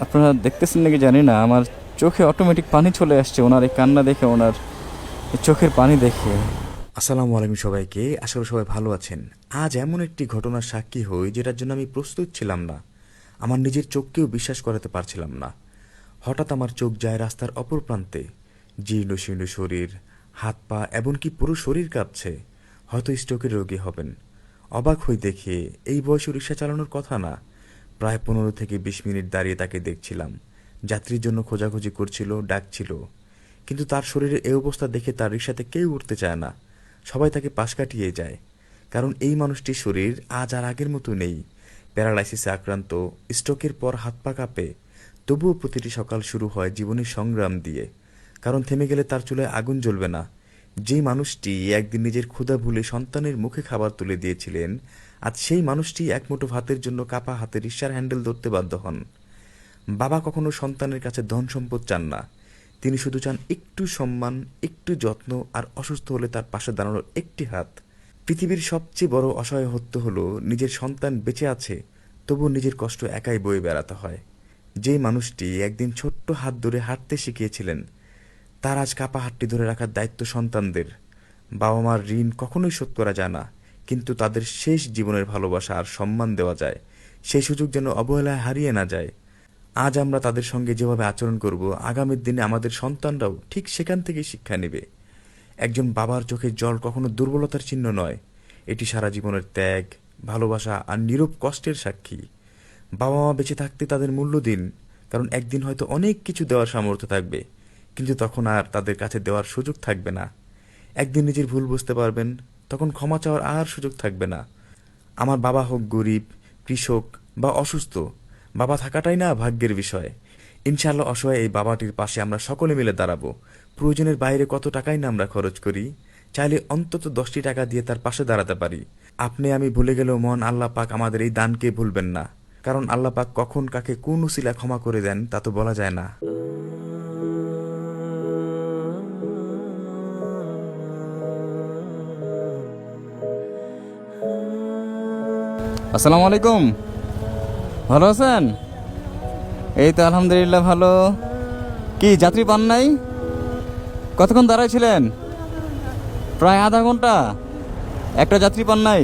আপনারা দেখতেছেন নাকি জানি না, আমার চোখে অটোমেটিক পানি চলে আসছে ওনার এই কান্না দেখে, ওনার এই চোখের পানি দেখে। আসসালামু আলাইকুম সবাইকে, আশা করি সবাই ভালো আছেন। আজ এমন একটি ঘটনার সাক্ষী হই যেটার জন্য আমি প্রস্তুত ছিলাম না। আমার নিজের চোখকেও বিশ্বাস করাতে পারছিলাম না। হঠাৎ আমার চোখ যায় রাস্তার অপর প্রান্তে। জীর্ণ শীর্ণ শরীর, হাত পা এমনকি পুরো শরীর কাঁপছে। হয়তো স্ট্রোকের রোগী হবেন। অবাক হয়ে দেখে এই বয়সে রিক্সা চালানোর কথা না। প্রায় 15 থেকে 20 মিনিট দাঁড়িয়ে তাকে দেখছিলাম। যাত্রীর জন্য খোঁজাখুঁজি করছিল, ডাকছিল, কিন্তু তার শরীরের এই অবস্থা দেখে তার রিক্সাতে কেউ উঠতে চায় না। সবাই তাকে পাশ কাটিয়ে যায়, কারণ এই মানুষটির শরীর আজ আর আগের মতো নেই। প্যারালাইসিসে আক্রান্ত, স্ট্রোকের পর হাত পা কাঁপে। তবুও প্রতিটি সকাল শুরু হয় জীবনের সংগ্রাম দিয়ে, কারণ থেমে গেলে তার চুলে আগুন জ্বলবে না। যেই মানুষটি একদিন নিজের ক্ষুধা ভুলে সন্তানের মুখে খাবার তুলে দিয়েছিলেন, আজ সেই মানুষটি এক মুঠো ভাতের জন্য কাপা হাতে রিকশার হ্যান্ডেল ধরতে বাধ্য হন। বাবা কখনো সন্তানের কাছে ধন সম্পদ চান না। তিনি শুধু চান একটু সম্মান, একটু যত্ন, আর অসুস্থ হলে তার পাশে দাঁড়ানোর একটি হাত। পৃথিবীর সবচেয়ে বড় অসহায়ত্ব হলো নিজের সন্তান বেঁচে আছে, তবু নিজের কষ্ট একাই বয়ে বেড়াতে হয়। যেই মানুষটি একদিন ছোট্ট হাত ধরে হাঁটতে শিখিয়েছিলেন, তার আজ কাপা হাতটি ধরে রাখার দায়িত্ব সন্তানদের। বাবা মার ঋণ কখনোই শোধ করা যায় না, কিন্তু তাদের শেষ জীবনের ভালোবাসা আর সম্মান দেওয়া যায়, সেই সুযোগ যেন অবহেলায় হারিয়ে না যায়। আজ আমরা তাদের সঙ্গে যেভাবে আচরণ করব, আগামীর দিনে আমাদের সন্তানরাও ঠিক সেখান থেকেই শিক্ষা নেবে। একজন বাবার চোখের জল কখনো দুর্বলতার চিহ্ন নয়, এটি সারা জীবনের ত্যাগ, ভালোবাসা আর নীরব কষ্টের সাক্ষী। বাবা মা বেঁচে থাকতে তাদের মূল্য দিন, কারণ একদিন হয়তো অনেক কিছু দেওয়ার সামর্থ্য থাকবে, কিন্তু তখন আর তাদের কাছে দেওয়ার সুযোগ থাকবে না। একদিন নিজের ভুল বুঝতে পারবেন, তখন ক্ষমা চাওয়ার আর সুযোগ থাকবে না। আমার বাবা হোক গরিব, কৃষক বা অসুস্থ, বাবা থাকাটাই না ভাগ্যের বিষয়। ইনশাআল্লাহ অসহায় এই বাবাটির পাশে আমরা সকলে মিলে দাঁড়াবো। প্রয়োজনের বাইরে কত টাকাই না আমরা খরচ করি, চাইলে অন্তত 10টি টাকা দিয়ে তার পাশে দাঁড়াতে পারি। আপনি আমি ভুলে গেলেও মহান আল্লাহ পাক আমাদের এই দানকে ভুলবেন না, কারণ আল্লাহ পাক কখন কাকে কোন উসিলা ক্ষমা করে দেন তা তো বলা যায় না। আসসালামু আলাইকুম, ভালো আছেন? এই তো আলহামদুলিল্লাহ ভালো। কি যাত্রী পান নাই? কতক্ষণ দাঁড়াইছিলেন? প্রায় আধা ঘন্টা। একটা যাত্রী পান নাই?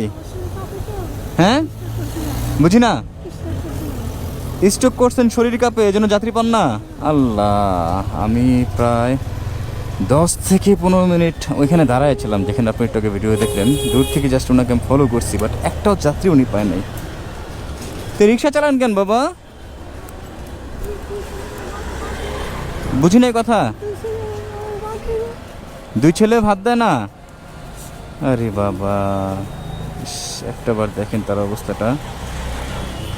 হ্যাঁ, বুঝি না। স্ট্রোক করছেন, শরীর কাঁপে, এজন্য যাত্রী পান না? আল্লাহ, আমি প্রায় 10 থেকে 15 মিনিট ওইখানে দাঁড়াইছিলাম যেখানে আপনি একটু ভিডিও দেখলেন। দূর থেকে জাস্ট ওনাকে আমি ফলো করছি, বাট একটাও যাত্রী উনি পায় নাই। তো রিক্সা চালান কেন বাবা? বুঝি নাই কথা। দুই ছেলে ভাত দেয় না? আরে বাবা, ইস, একটাবার দেখেন তার অবস্থাটা।